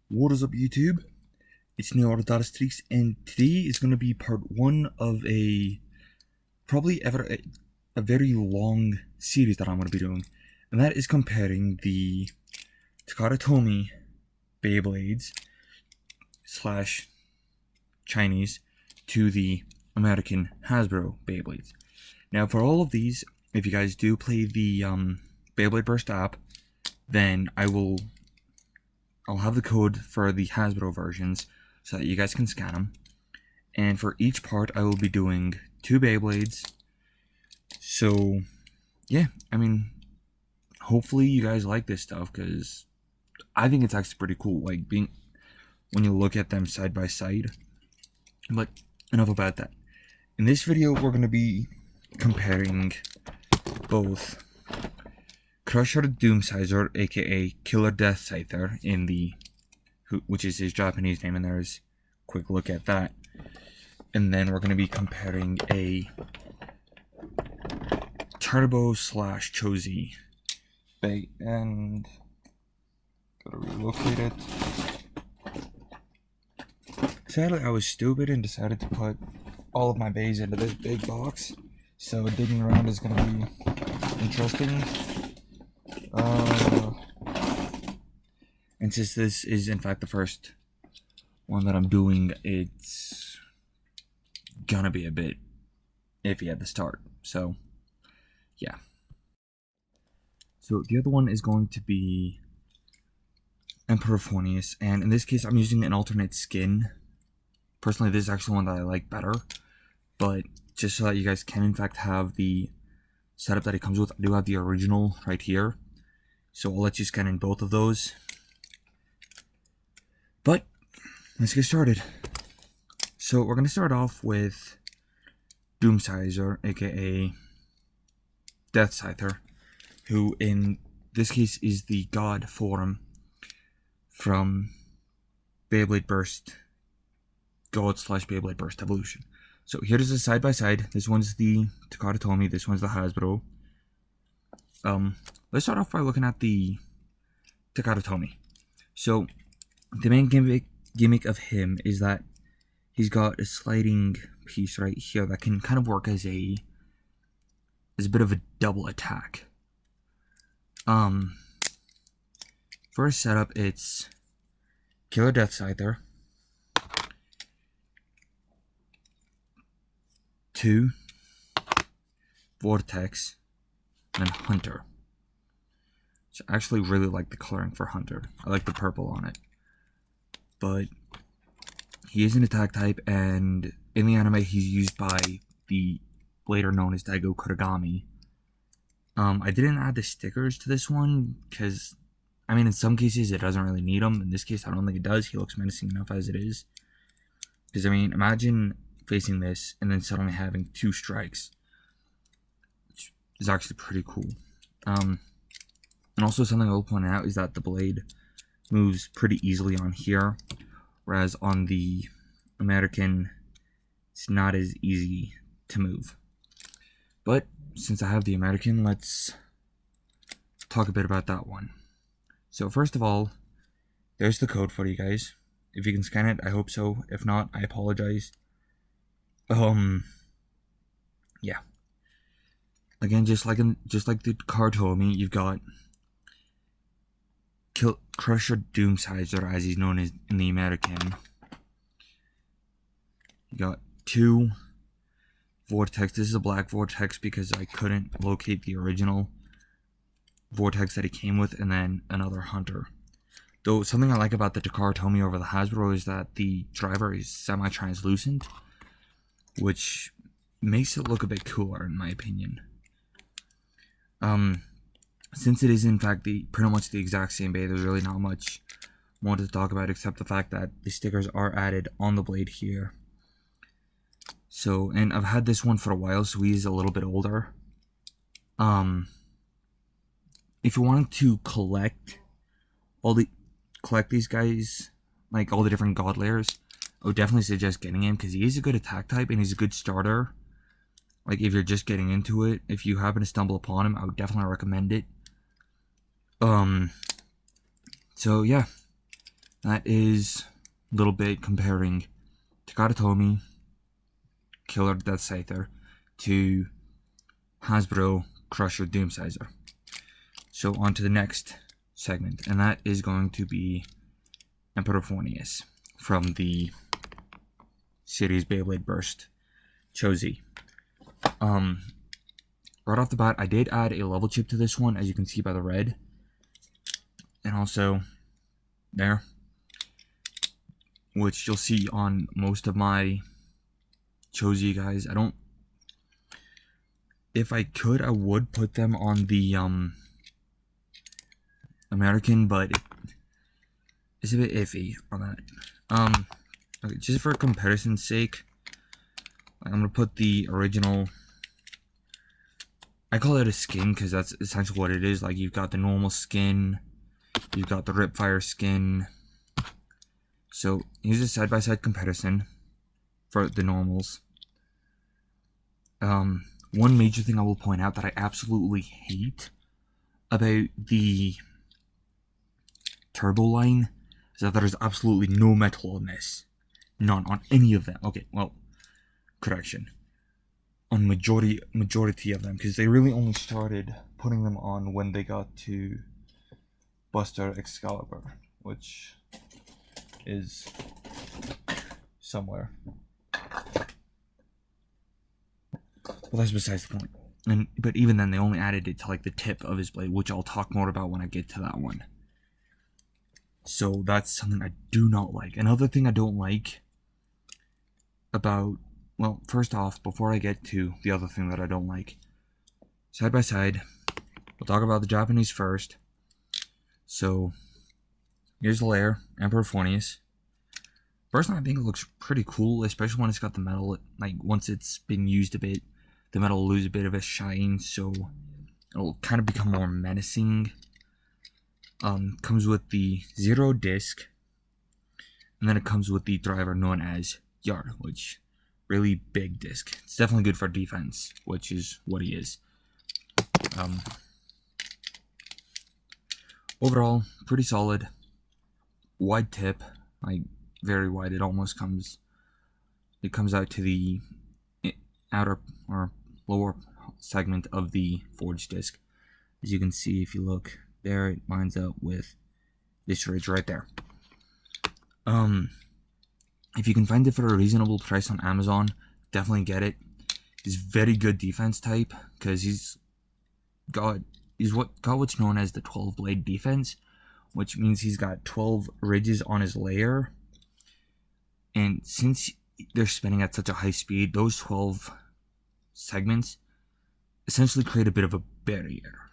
What is up, YouTube? It's Streaks, and today is going to be part one of a a very long series that I'm going to be doing, and that is comparing the Takara Tomy Beyblades slash Chinese to the American Hasbro Beyblades. Now, for all of these, if you guys do play the Beyblade Burst app, then I'll have the code for the Hasbro versions so that you guys can scan them. And for each part, I will be doing 2 Beyblades. So, yeah, I mean, hopefully you guys like this stuff, because I think it's actually pretty cool, like, when you look at them side by side. But enough about that. In this video, we're going to be comparing both Crusher Deathscyther, aka Killer Deathscyther, which is his Japanese name, and there's a quick look at that. And then we're going to be comparing a Turbo slash Chozy Bay, and gotta relocate it. Sadly, I was stupid and decided to put all of my bays into this big box, so digging around is going to be interesting. And since this is in fact the first one that I'm doing, it's gonna be a bit iffy at the start. So, yeah. So the other one is going to be Emperor Forneus, and in this case I'm using an alternate skin. Personally, this is actually one that I like better, but just so that you guys can in fact have the setup that it comes with, I do have the original right here. So I'll let you scan in both of those. But let's get started. So we're going to start off with Deathscyther, aka Deathscyther, who in this case is the god form from Beyblade Burst, God slash Beyblade Burst Evolution. So here's a side by side. This one's the Takara Tomy, this one's the Hasbro. Let's start off by looking at the Takara Tomy. So the main gimmick of him is that he's got a sliding piece right here that can kind of work as a bit of a double attack. For a setup, it's Killer Deathscyther, 2 Vortex, and Hunter. So I actually really like the coloring for Hunter. I like the purple on it. But he is an attack type, and in the anime he's used by the later known as Daigo Kuragami. I didn't add the stickers to this one because, I mean, in some cases it doesn't really need them. In this case, I don't think it does. He looks menacing enough as it is. Because, I mean, imagine facing this and then suddenly having 2 strikes. Which is actually pretty cool. And also something I will point out is that the blade moves pretty easily on here, whereas on the American, it's not as easy to move. But since I have the American, let's talk a bit about that one. So first of all, there's the code for you guys. If you can scan it, I hope so. If not, I apologize. Yeah. Again, just like the card told me, you've got Crusher Deathscyther, as he's known as in the American. You got 2 Vortex. This is a black Vortex because I couldn't locate the original Vortex that he came with, and then another Hunter. Though something I like about the Takara Tomy over the Hasbro is that the driver is semi-translucent, which makes it look a bit cooler in my opinion. Since it is in fact pretty much the exact same bay, there's really not much more to talk about except the fact that the stickers are added on the blade here. So, and I've had this one for a while, so he's a little bit older. If you wanted to collect these guys, like all the different god layers, I would definitely suggest getting him because he is a good attack type and he's a good starter. Like, if you're just getting into it, if you happen to stumble upon him, I would definitely recommend it. So yeah, that is a little bit comparing Takara Tomy, Killer Deathscyther, to Hasbro Crusher Doomscyther. So on to the next segment, and that is going to be Emperor Forneus from the series Beyblade Burst Chozi. Right off the bat, I did add a level chip to this one, as you can see by the red. And also, there. Which you'll see on most of my Chozi guys. If I could, I would put them on the, American, but it's a bit iffy on that. Okay, just for comparison's sake, I'm going to put the original... I call it a skin because that's essentially what it is. Like, you've got the normal skin, you've got the Ripfire skin. So here's a side-by-side comparison for the normals. One major thing I will point out that I absolutely hate about the Turbo line is that there is absolutely no metal on this. None on any of them. Okay, well, correction. On majority of them, because they really only started putting them on when they got to Buster Excalibur, which is somewhere. Well, that's besides the point. But even then, they only added it to like the tip of his blade, which I'll talk more about when I get to that one. So that's something I do not like. Another thing I don't like about, well, first off, before I get to the other thing that I don't like, side by side, we'll talk about the Japanese first. So here's the layer, Emperor Forneus. Personally, I think it looks pretty cool, especially when it's got the metal. Like, once it's been used a bit, the metal will lose a bit of its shine, so it'll kind of become more menacing. Comes with the Zero disc, and then it comes with the driver known as Yard, which really big disc. It's definitely good for defense, which is what he is. Overall, pretty solid. Wide tip, like very wide. It almost comes. It comes out to the outer or lower segment of the forged disc. As you can see, if you look there, it lines up with this ridge right there. If you can find it for a reasonable price on Amazon, definitely get it. He's very good defense type because he's got what's known as the 12 blade defense, which means he's got 12 ridges on his layer. And since they're spinning at such a high speed, those 12 segments essentially create a bit of a barrier,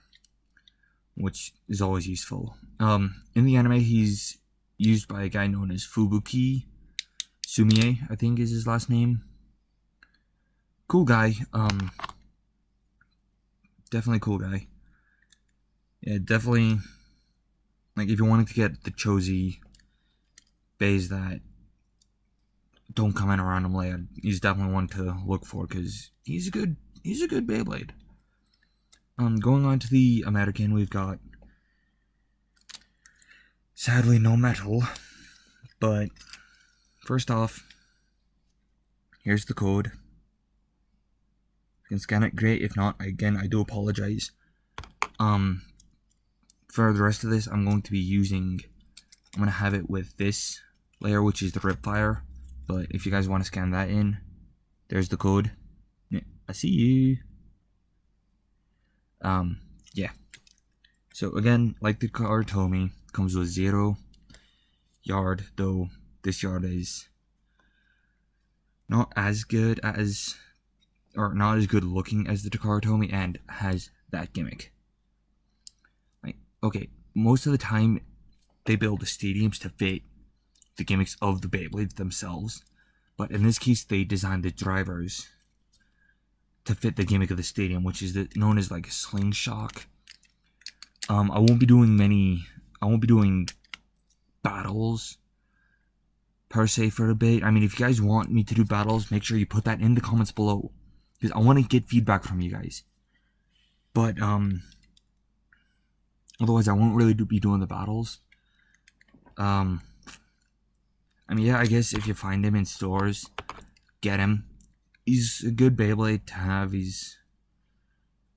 which is always useful. In the anime, he's used by a guy known as Fubuki Sumie, I think is his last name. Cool guy. Definitely cool guy. Yeah, definitely. Like, if you're wanting to get the Chozi bays that don't come in a random layer, he's definitely one to look for because he's a good Beyblade. Going on to the American, we've got sadly no metal, but first off, here's the code. You can scan it, great. If not, again, I do apologize. For the rest of this, I'm going to have it with this layer, which is the Ripfire. But if you guys want to scan that in, there's the code. Yeah, I see you. Yeah. So again, like the card told me, comes with 0 yard, though this yard is not as good as, or not as good looking as the Takara Tomy, and has that gimmick. Like, okay, most of the time they build the stadiums to fit the gimmicks of the Beyblades themselves, but in this case they designed the drivers to fit the gimmick of the stadium, which is known as like a slingshot. I won't be doing battles per se for a bit. I mean, if you guys want me to do battles, make sure you put that in the comments below, because I want to get feedback from you guys. But otherwise I won't really be doing the battles. I mean, yeah, I guess if you find him in stores, get him. He's a good Beyblade to have.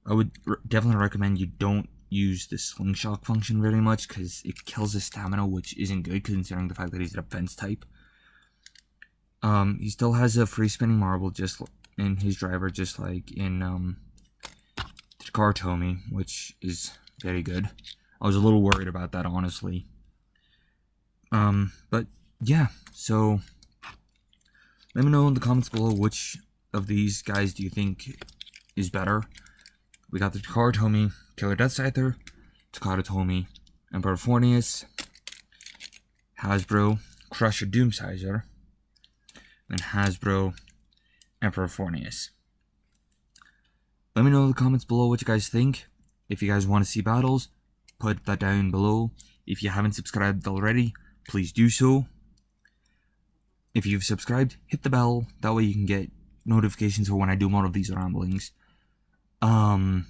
I would definitely recommend you don't use the slingshot function very much because it kills his stamina, which isn't good considering the fact that he's a defense type. He still has a free spinning marble just in his driver, just like in Takara Tomy, which is very good. I was a little worried about that, honestly. But yeah, so let me know in the comments below which of these guys do you think is better. We got the Takara Tomy, Killer Deathscyther, Takara Tomy, Emperor Forneus, Hasbro, Crusher Doomsizer, and Hasbro, Emperor Forneus. Let me know in the comments below what you guys think. If you guys want to see battles, put that down below. If you haven't subscribed already, please do so. If you've subscribed, hit the bell. That way you can get notifications for when I do more of these ramblings. Thank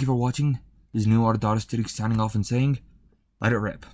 you for watching. This is New Art signing off and saying, let it rip.